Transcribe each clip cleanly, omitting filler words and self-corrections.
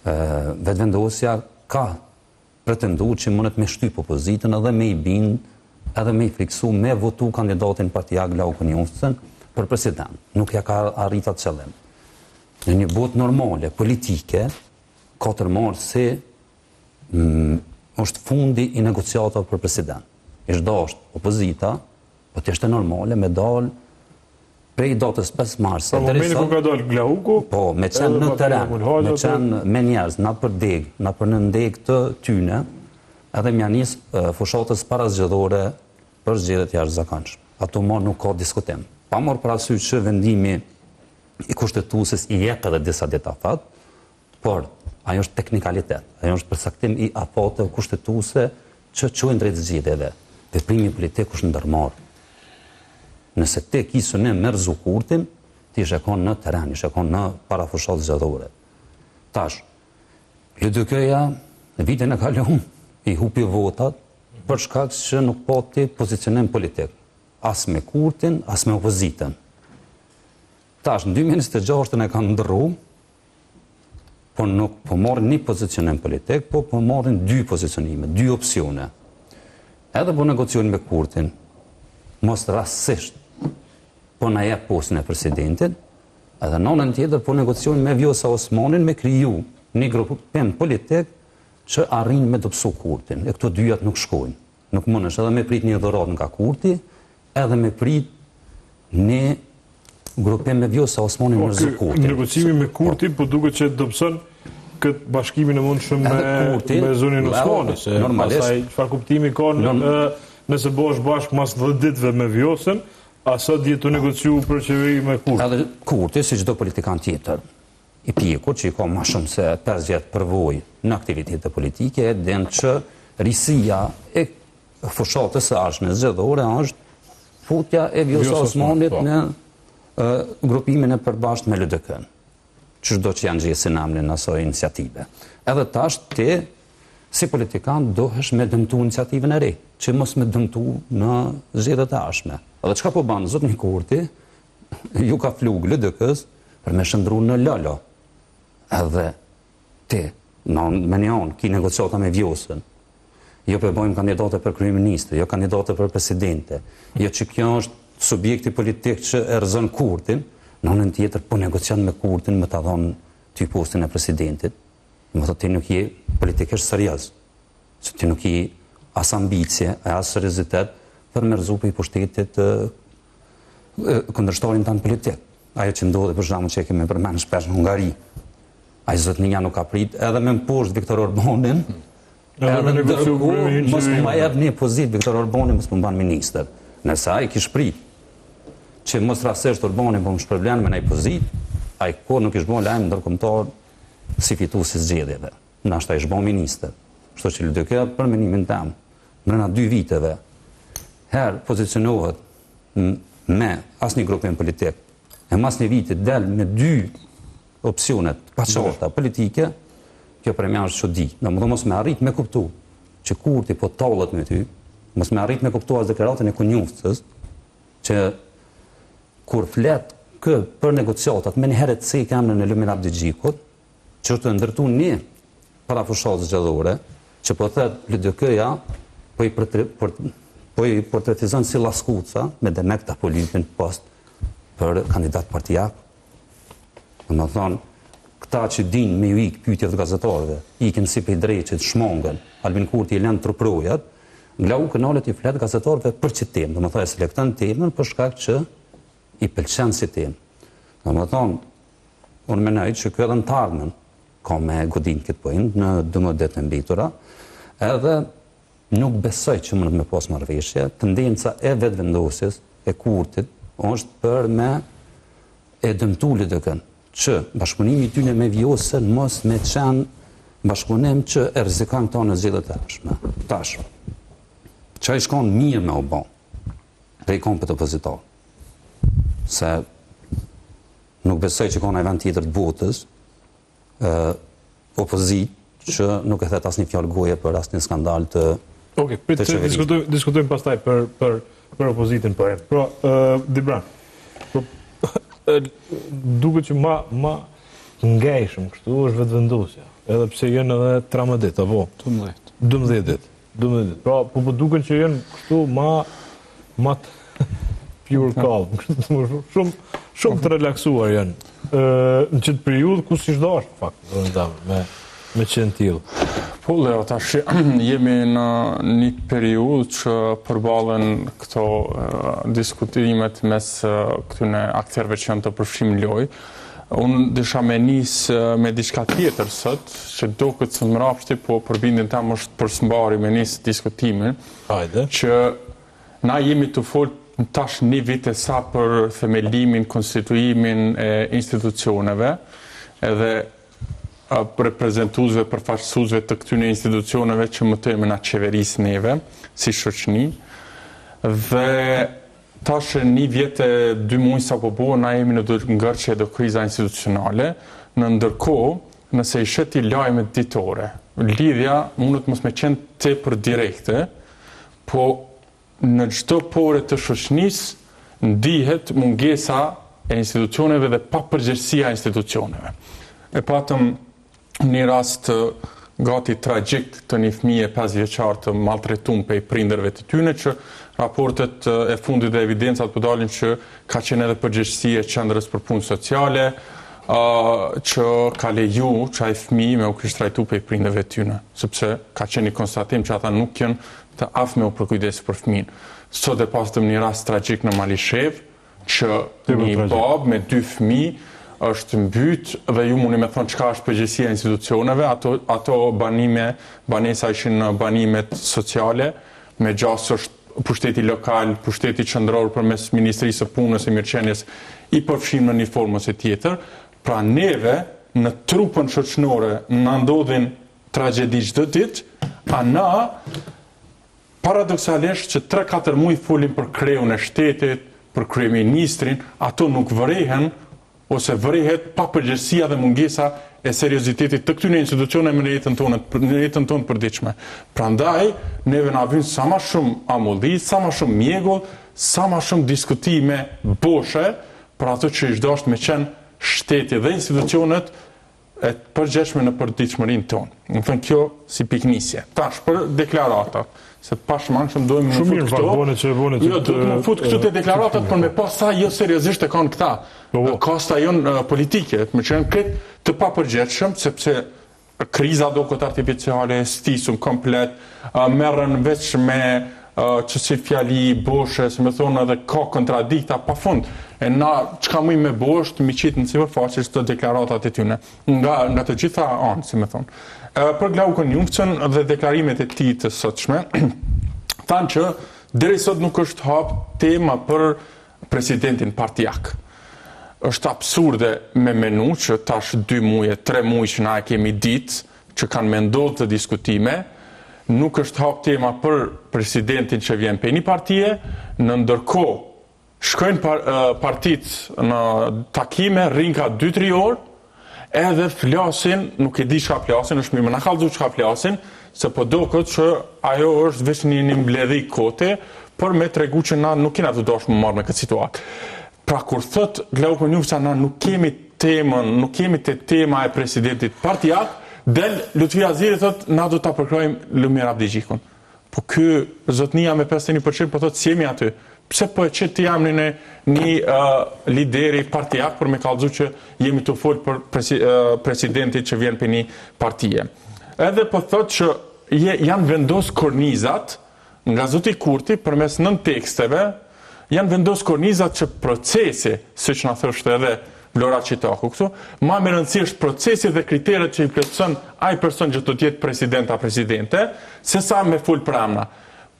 Vetëvendosja ka pretenduar që mundet me shtyp opozitën edhe me i bind, edhe me i friksu, me votu kandidatin Partia Glauku Njofcën për president. Nuk ja ka arrit atë qëllim. Në një botë normale, politike, ka tërmarrë se është fundi i negociatave për president. Ishtë dashtë opozita, po të ishte normale me dalë prej datës 5 mars. Për momentin ku ka dalë Glauku? Po, me qenë në teren, me qenë me njerëz, na për deg, na për në ndeg të tyne, edhe mja njësë fushatës parazgjedhore për zgjedhjet jashtëzakonshme. Ato më nuk ka diskutim. Pa marrë parasysh që vendimi i kushtetuesit i jep edhe disa dita fat, por ajo është teknikalitet, ajo është përcaktim i afateve kushtetuese që çojnë drejt zgjedhjeve. Veprimi politik është ndërmarrë. Nëse te kisënim me rrezu kurtin, ti shekon në teren, i shekon në parafushat zgjedhore. Tash, LDK-ja në vitin e kaluar i hupi votat për shkak që nuk pati pozicionim politik, as me kurtin, as me opozitën. Tash, në 2026 e kanë ndërru, po nuk po marrin një pozicionim politik, po marrin dy pozicionime, dy opsione. Edhe po negociojnë me kurtin, mos rastësisht, po na jep postën e presidentit, edhe në anën tjetër po negociojnë me Vjosa Osmanin me kriju një grupim politik që arrin me dobësu kurtin. E këto dyjat nuk shkojnë. Nuk mundesh edhe me prit një dhuratë nga kurti, edhe me prit një grupim me Vjosa Osmanin në rrezu kurtin. Negocimi me kurti, po duket që dobëson këtë bashkimin e mundshëm me zonin Osmanit. Pastaj çfarë kuptimi ka nëse bëhesh bashkë mas 10 ditëve me Vjosën, asa djetu negociu për qeveri me kurti. Edhe kurti, si çdo politikan tjetër, i pjekur që i ka ma shumë se 5 vjet përvojë në aktivitete politike, e den që risia e fushatës së arshme zgjedhore është futja e Vjosa Osmanit në grupimin e përbashkët me LDK-n, që çdo që janë gjesë në emrin asoj iniciative. Edhe tash ti, si politikan, dohesh me dëmtu iniciativën e re, që mos me dëmtu në zgjedhjet e ardhshme. Edhe çka po banë zotni Kurti, ju ka flug LDK-s për me shëndru në lolo. Edhe ti, me një anë, ki negociata me Vjosën, jo për bojmë kandidate për kryeministre, jo kandidate për presidente, jo që kjo është subjekti politik që e rrezon Kurtin, në anën tjetër po negocion me Kurtin me ta dhënë ty postin e presidentit. Më thotë ti nuk je politikisht serioz, që ti nuk je as ambicie, as seriozitet për me rrezu i pushtetit kundërshtarin tanë politik. Ajo që ndodhi për shkakun që e kemi përmendur shpesh në Hungari. Ai zotnia nuk ka prit edhe me mposht Viktor Orbanin. Mos më jep një pozitë Viktor Orbani mos më mban ministër. Nëse ai kish prit që mos rastësisht Orbani po më shpërblen me një pozitë, ai kur nuk ish bën lajm ndërkombëtar si fituesi zgjedhjeve. Nashta ish bën ministër. Kështu që LDK për menimin tim, brenda 2 viteve, herë pozicionohet me asnjë grupim politik, e mas një viti del me 2 opsionet paqarta politike, kjo për mja është çudi. Domethënë mos me arrit me kuptu që Kurti po tallet me ty, mos me arrit me kuptu as deklaratën e Kunjufcës, që kur flet për negociatat me një herët se i kanë në Lumin Abdigjikut, që është ndërtu një parafushatës zgjedhore, që po thët LDK-ja po i portretizon si laskuca me Demek Tapolipin post për kandidat partijak. Më thonë, këta që din me ju ikë pyetje të gazetarëve, ikin si për i drejqit, shmongën, Albin Kurti i lënë truprojat, Glauku Kënalet i flet gazetarëve për që temë, dhe më thonë e selekton temën për shkak që i pëlqen si temë. Dhe më thonë, unë menaj që kjo edhe në tarmen, ka me godin këtë pojnë në 12 e mbitura, edhe nuk besoj që mund me pas marrëveshje, tendenca e vetëvendosjes e Kurtit është për me e dëmtu LDK-n, që bashkëpunimi tyne me Vjosën mos me qenë bashkëpunim që e rrezikan këta në zgjedhjet e ardhshme. Tash, që i shkon mirë me u bë, dhe i kompet opozitar, se nuk besoj që ka në event tjetër të botës, opozit që nuk e thet asnjë fjalë goje për asnjë skandal të Okej, diskutojmë pastaj për opozitën për e. Pra, Dibran, duket që ma të ngejshëm, kështu është vetëvendosja. Edhe pse jenë edhe 13 ditë, apo? 12 ditë. Pra, po duken që jenë kështu ma pure calm, shumë të relaksuar janë. Në qëtë periudhë, ku si shdo është, fakt, me qenë tjilë. Po, Leo, tash jemi në një periudhë që përballen këto diskutimet mes këtyne akterëve që janë të përfshim lojë. Unë disha me nisë me diçka tjetër sot, që do këtë së mrapshti, po përbindin tam është përsëmbari me nisë diskutimin, që na jemi të folë tash një vit e sa për themelimin, konstituimin e institucioneve, edhe reprezentuzve, përfaqësuzve të këtyne institucioneve që më të na qeverisë neve, si shoqëni, dhe tash një vjet e 2 muaj sa po bo, na jemi në ngërçje do kriza institucionale, në ndërkohë, nëse i sheti lajmet ditore, lidhja mundet mos me qenë tepër direkte, po në çdo pore të shoqënisë ndihet mungesa e institucioneve dhe papërgjegjësia e institucioneve. E patëm një rast gati tragjik të një fëmije 5 vjeçar të maltretuar prej prindërve të tyre, që raportet e fundit dhe evidencat po dalin që ka qenë edhe përgjegjësi e qendrës për punë sociale, që ka leju që ai fëmijë me u kishte trajtuar prej prindërve të tyre, sepse ka qenë një konstatim që ata nuk janë të aftë me u përkujdesur për fëmijën. Sot e pasëm një rast tragjik në Malishev, që një bab me 2 fëmijë është mbyt dhe ju mundi me thonë çka është përgjegjësia e institucioneve, ato banesa ishin banimet sociale, me gjasë është pushteti lokal, pushteti qendror përmes Ministrisë së Punës e Mirëqenies i përfshim në një formë ose tjetër. Pra neve në trupën shoqënore na ndodhin tragjedi çdo ditë, a na paradoksalisht që 3-4 muaj folim për kreun e shtetit, për kryeministrin, ato nuk vërehen ose vërehet pa përgjegjësia dhe mungesa e seriozitetit të këtyre institucioneve në jetën tonë përditshme. Prandaj, neve na vjen sa më shumë amulli, sa më shumë mjegull, sa më shumë diskutime boshe për ato që i dashur me qenë shteti dhe institucionet e përgjegjshme në përditshmërinë tonë. Më thënë kjo si piknisje. Tash për deklaratat, se pashmangshëm dojmë më fut këto. Jo, do të më fut këtu te deklaratat, por me pas sa jo seriozisht e kanë këta. Kosta jonë politike, me qenë këtë të papërgjegjshëm, sepse kriza do këtë artificiale, stisum komplet, merren veç me qësi fjali boshe, se me thonë edhe ka kontradikta pa fund. E na, çka muj me bosht, mi qitë në sipërfaqe të deklaratat e tyne, nga të gjitha anë, si me thonë. Për Glaukon Jufcën dhe deklarimet e tij të sotshme, thanë që deri sot nuk është hap tema për presidentin partijak. Është absurde me menu që tash 2 muaj, 3 muaj që na e kemi ditë që kanë menduar të diskutime, nuk është hap tema për presidentin që vjen për një partije, në ndërkohë shkojnë partitë në takime, rrinë ka 2-3 orë, edhe flasin, nuk e di çka flasin, është mirë më na kallëzu çka flasin, se po do këtë që ajo është veç një mbledhje kote, por me tregu që na nuk kena të dashur më marrë me këtë situatë. Pra kur thot Glaukon Jufca na nuk kemi temën, nuk kemi te tema e presidentit partijak, del Lutfi Aziri thot na do ta përkrojmë Lumir Abdigjikun. Po ky zotnia me 51% po thot si jemi aty. Pse po e qëtë jam një lideri partijak për me kallëzu që jemi të folë për presidentit që vjen për një partije. Edhe po thot që janë vendos kornizat nga zoti Kurti përmes 9 teksteve, janë vendos kornizat që procesi, siç na thoshte edhe Vlora Qitaku këtu, ma më rëndësisht procesi dhe kriteret që i plotëson ai person që do të jetë presidente, se sa me fol për amna.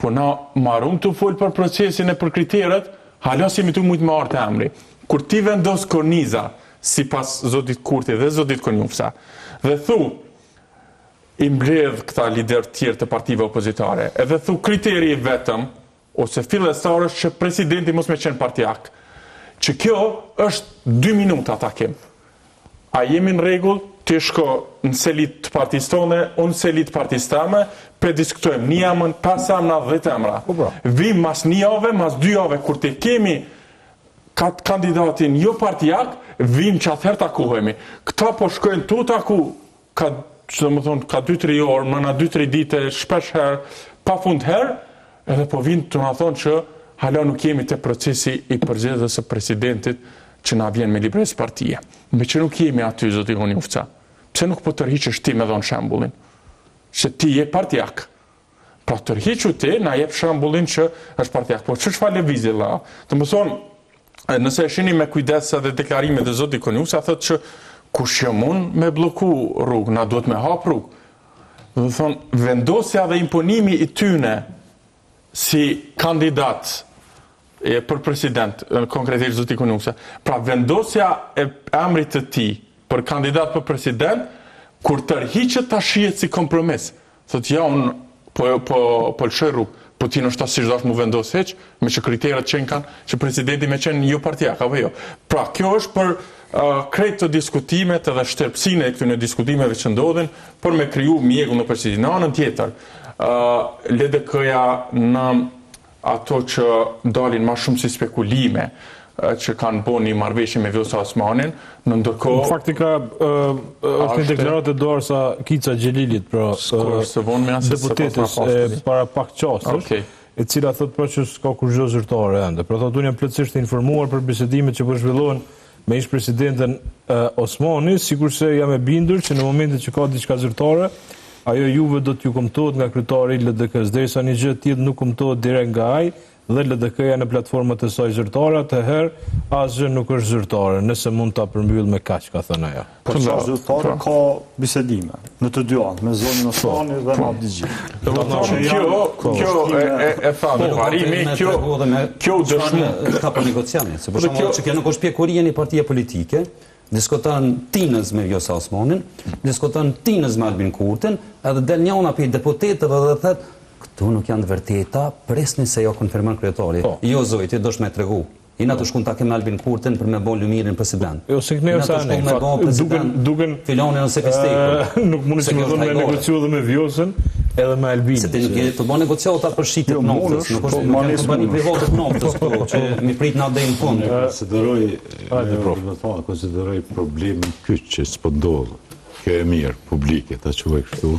Po na marrum të folë për procesin e për kriteret, halasimi të mujtë me artë emri. Kur ti vendos korniza, si pas zotit Kurti dhe zotit Konjufsa, dhe thu, i mbledh këta lider tjerë të partive opozitare, edhe thu kriteri i vetëm, ose fillestar është që presidenti mos me qenë partijak, që kjo është 2 minuta takim. A jemi në rregull? Ti shko në selit të partisë tonë, unë selit të partisë teme, pe diskutojmë një emën, 5 emra, 10 emra. Vim mas një jave, mas 2 jave, kur ti kemi kandidatin jo partijak, vim që atëherë takohemi. Këta po shkojnë tu taku, ka 2-3 orë, mëna 2-3 dite, shpesh herë, pa fund herë, edhe po vinë të nga thonë që hala nuk jemi të procesi i përgjedhjes së presidentit që na vjen me libres partije. Me që nuk jemi aty, zoti Honi Ufca. Pse nuk po tërhiqesh ti me dhon shembullin? Se ti je partijak. Pra tërhiqu ti, na jep shembullin që është partijak. Po çfarë lëvizje la? Të më thonë, nëse e shihni me kujdes edhe deklarimet e zotit Honi Ufca, thotë që kush jam unë me bloku rrugë, na duhet me hap rrugë. Do të thonë, vendosja dhe imponimi i tyne si kandidat për president, konkretisht zoti Honi Ufca, pra vendosja e emrit të tij për kandidat për president, kur tërhiqet ta shihet si kompromis. Thotë ja unë po lëshoj rrugë, po ti nështë si shdash mu vendos heq, me që kriteret që kanë, që presidenti me qenë jo partijak, apo jo. Pra, kjo është për krejt të diskutimet edhe shtërpsine e këtyne diskutimeve që ndodhin, për me kriju mjegull në presidenti. Në anën tjetër, LDK-ja në ato që dalin ma shumë si spekulime, që kanë bo një marrëveshje me Vjosa Osmanin, në ndërkohë... Në faktika, është një deklaratë e dorë sa Kica Gjelilit, pra deputetës para pak qasësh, e cila thot pra që s'ka kur gjë zyrtare ende. Pra thot unë jam plotësisht informuar për bisedimet që po zhvillohen me ish presidenten Osmani, sikurse jam e bindur që në momentin që ka diçka zyrtare, ajo juve do t'ju kumtohet nga kryetari i LDK-s, derisa një gjë tjetër nuk kumtohet direkt nga ai, dhe LDK-ja në platformat e saj zyrtare, atëherë asgjë nuk është zyrtare, nëse mund ta përmbyll me kaq, ka thënë ajo. Por çfarë zyrtare ka bisedime në të dy anë, me zonin Osmani dhe me Abdigji. Kjo e thamë parimi, kjo dëshmë ka për negociamin, se për shembull që kjo nuk është pjekuria një partie politike, diskuton tinës me Vjosa Osmanin, diskuton tinës me Albin Kurtin, edhe del njëna për deputetëve dhe thotë këtu nuk janë vërteta, presni se jo konfirmon kryetari. Jo zoj, ti dosh me tregu. Ina të shkun ta kem Albin Kurtin për me bon lumirin president. Jo, se këne ose anë, duken... Filoni nëse festeku. Nuk mundi që me thonë me negociu dhe me Vjosën, edhe me Albinin. Se ti nuk je të bon negociata për shqitet noftës. Nuk është të bani privatët noftës, që mi prit nga dhe në fund. Konsideroj problemin kyç që s'po ndodhë. Kjo e mirë, publike, ta quaj kështu.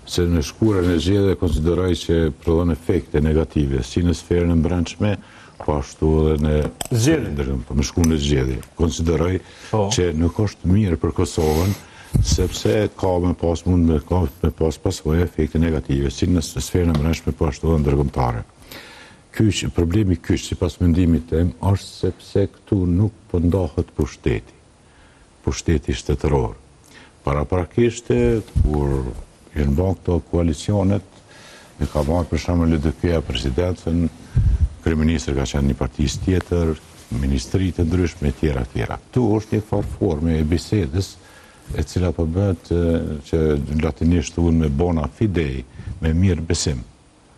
Se në shkurën e zgjedhjeve konsideroj që prodhon efekte negative, si në sferën e brendshme, po ashtu edhe në shkurën e zgjedhjeve. Konsideroj që nuk është mirë për Kosovën, sepse ka me pas pasojë efekte negative, si në sferën e brendshme, po ashtu edhe ndërkombëtare. Problemi kyç, sipas mendimit tim, është sepse këtu nuk po ndahet pushteti shtetëror. Paraprakisht, kur në bank të koalicionet, e ka marrë për shembull LDK-ja presidentën, kryeministri ka qenë një partisë tjetër, ministri të ndryshme tjera. Këtu është një farë forme e bisedës, e cila po bëhet që në latinisht thuhen me bona fidei, me mirë besim.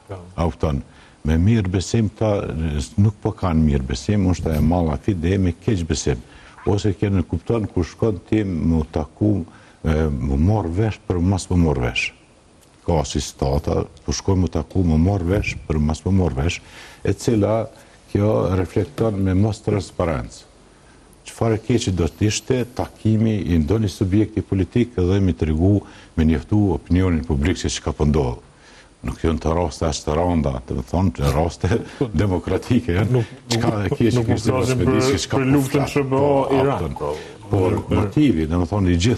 A kupton? Me mirë besim ta nuk po kanë mirë besim, është e malla fidei me keq besim. Ose keni kupton kur shkon ti më taku më morë vesh për mas më morë vesh. Ka si stata, për shkoj më taku më morë vesh për mas më morë vesh, e cila kjo reflekton me mos transparencë. Çfarë keqe do të ishte takimi i ndonjë subjekti politik dhe mi tregu, me njoftu opinionin publik se çka po ndodh. Nuk janë të raste as të randa, të më thonë të raste demokratike, çka e keqe kishte mos me diçka për luftën SBA Iran. Por motivi, dhe më thonë i gjithë